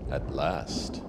At last.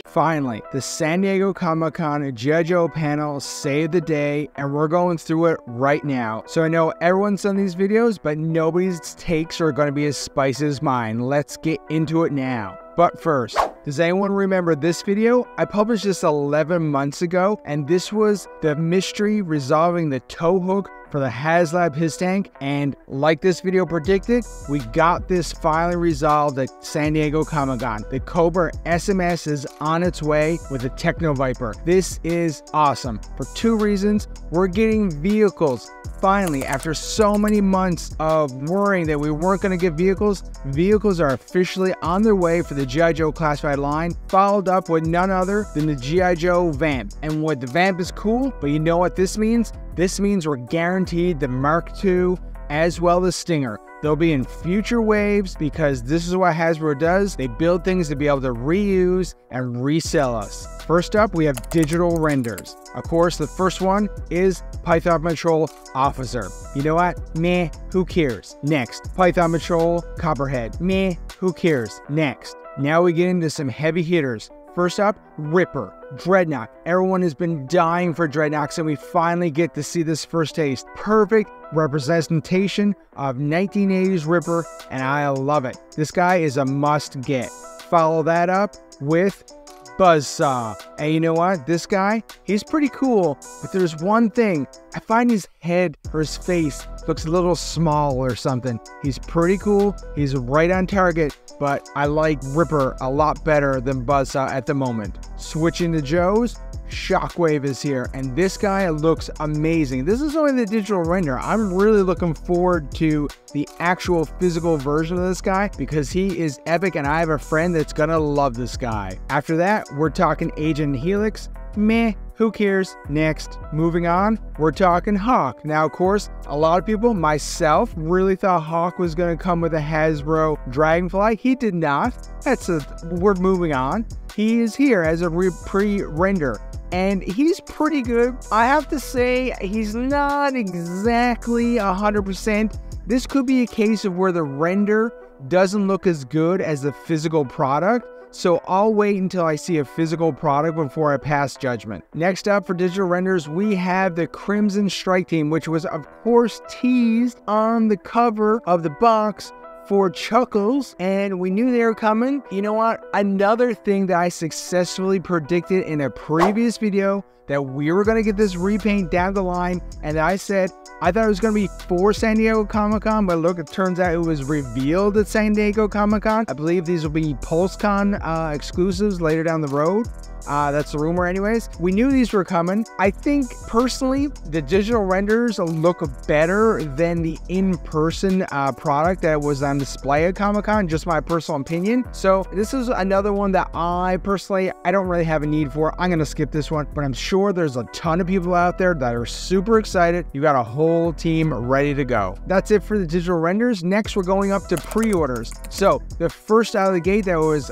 Finally, the San Diego Comic-Con GIJOE panel saved the day, and we're going through it right now. So I know everyone's done these videos, but nobody's takes are going to be as spicy as mine. Let's get into it now. But first, does anyone remember this video? I published this 11 months ago, and this was the mystery resolving the tow hook for the HasLab His Tank, and like this video predicted, we got this finally resolved at San Diego Comic-Con. The Cobra SMS is on its way with the Techno Viper. This is awesome for two reasons. We're getting vehicles. Finally, after so many months of worrying that we weren't going to get vehicles, vehicles are officially on their way for the GIJOE Classified line, followed up with none other than the GIJOE Vamp. And what the Vamp is cool, but you know what this means? This means we're guaranteed the Mark II as well as Stinger. They'll be in future waves because this is what Hasbro does. They build things to be able to reuse and resell us. First up, we have digital renders. Of course, the first one is Python Patrol Officer. You know what? Meh, who cares? Next, Python Patrol Copperhead. Meh, who cares? Next. Now we get into some heavy hitters. First up, Ripper, Dreadnought. Everyone has been dying for Dreadnoughts, and we finally get to see this first taste. Perfect representation of 1980s Ripper, and I love it. This guy is a must get. Follow that up with Buzzsaw. And you know what? This guy, he's pretty cool, but there's one thing. I find his head or his face looks a little small or something. He's pretty cool. He's right on target, but I like Ripper a lot better than Buzzsaw at the moment. Switching to Joe's, Shockwave is here, and this guy looks amazing. This is only the digital render. I'm really looking forward to the actual physical version of this guy because he is epic, and I have a friend that's gonna love this guy. After that, we're talking Agent Helix. Meh, who cares? Next, moving on, we're talking Hawk. Now, of course, a lot of people, myself, really thought Hawk was going to come with a Hasbro Dragonfly. He did not. We're moving on. He is here as a pre-render, and he's pretty good. I have to say, he's not exactly 100%. This could be a case of where the render doesn't look as good as the physical product. So I'll wait until I see a physical product before I pass judgment. Next up for digital renders, we have the Crimson Strike Team, which was of course teased on the cover of the box for Chuckles, and we knew they were coming. You know what? Another thing that I successfully predicted in a previous video, that we were going to get this repaint down the line, and I said I thought it was going to be for San Diego Comic-Con, but look, it turns out it was revealed at San Diego Comic-Con. I believe these will be PulseCon exclusives later down the road. That's the rumor anyways. We knew these were coming. I think personally the digital renders look better than the in-person product that was on display at Comic-Con, just my personal opinion. So this is another one that I don't really have a need for. I'm gonna skip this one, but I'm sure there's a ton of people out there that are super excited. You got a whole team ready to go. That's it for the digital renders. Next, we're going up to pre-orders. So the first out of the gate that was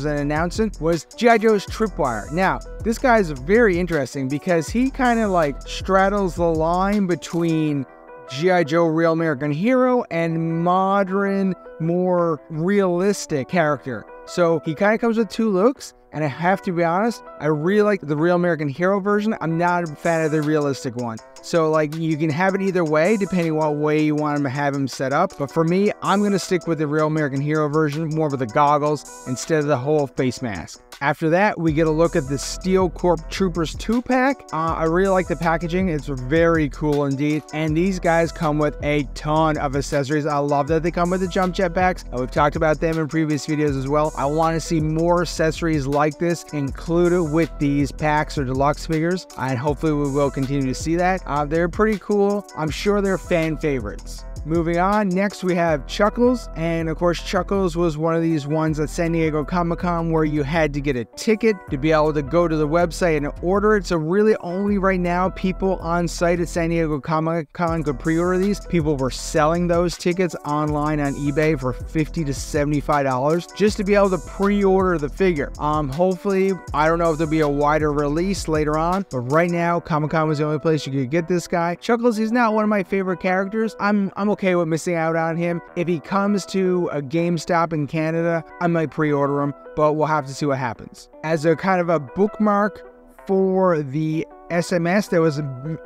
an announcement was GIJOE's Tripwire. Now, this guy is very interesting because he kind of like straddles the line between G.I. Joe Real American Hero and modern, more realistic character. So he kind of comes with two looks, and I have to be honest, I really like the Real American Hero version. I'm not a fan of the realistic one. So like you can have it either way, depending what way you want to have him set up. But for me, I'm going to stick with the Real American Hero version, more with the goggles instead of the whole face mask. After that, we get a look at the Steel Corp Troopers 2-pack. I really like the packaging. It's very cool indeed. And these guys come with a ton of accessories. I love that they come with the jump jet packs. We've talked about them in previous videos as well. I want to see more accessories like this included with these packs or deluxe figures. And hopefully we will continue to see that. They're pretty cool. I'm sure they're fan favorites. Moving on, next we have Chuckles, and of course Chuckles was one of these ones at San Diego Comic-Con where you had to get a ticket to be able to go to the website and order it. So really only right now people on site at San Diego Comic-Con could pre-order these. People were selling those tickets online on eBay for $50 to $75 just to be able to pre-order the figure. Hopefully, I don't know if there'll be a wider release later on, but right now Comic-Con was the only place you could get this guy. Chuckles, he's not one of my favorite characters. I'm okay with missing out on him. If he comes to a GameStop in Canada, I might pre-order him, but we'll have to see what happens. As a kind of a bookmark for the SMS that was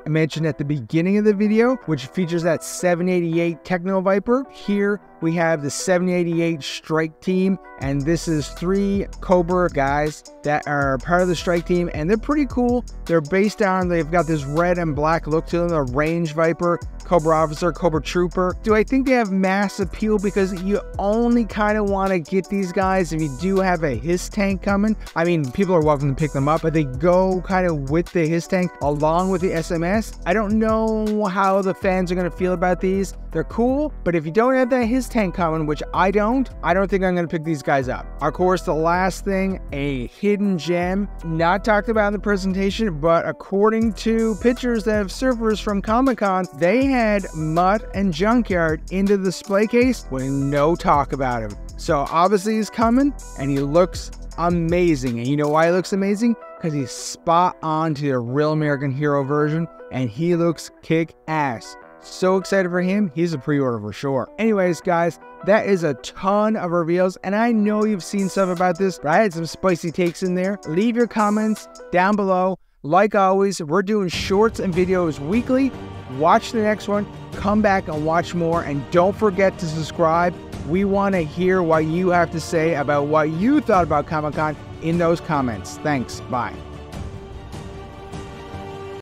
mentioned at the beginning of the video, which features that 788 Techno Viper. Here we have the 788 Strike Team, and this is 3 Cobra guys that are part of the Strike Team, and they're pretty cool. They're based on, they've got this red and black look to them, a Range Viper, Cobra Officer, Cobra Trooper. Do I think they have mass appeal? Because you only kind of want to get these guys if you do have a HISS tank coming. I mean, people are welcome to pick them up, but they go kind of with the HISS tank along with the SMS. I don't know how the fans are going to feel about these. They're cool, but if you don't have that HISS tank coming, which I don't think I'm going to pick these guys up. Of course, the last thing, a hidden gem, not talked about in the presentation, but according to pictures that have surfaced from Comic-Con, they had Mutt and Junkyard into the display case with no talk about him. So obviously he's coming, and he looks amazing. And you know why he looks amazing? Because he's spot on to the Real American Hero version, and he looks kick-ass. So excited for him. He's a pre-order for sure. Anyways, guys, that is a ton of reveals, and I know you've seen stuff about this, but I had some spicy takes in there. Leave your comments down below. Like always, we're doing shorts and videos weekly. Watch the next one, come back and watch more, and don't forget to subscribe. We want to hear what you have to say about what you thought about Comic-Con in those comments. Thanks. Bye.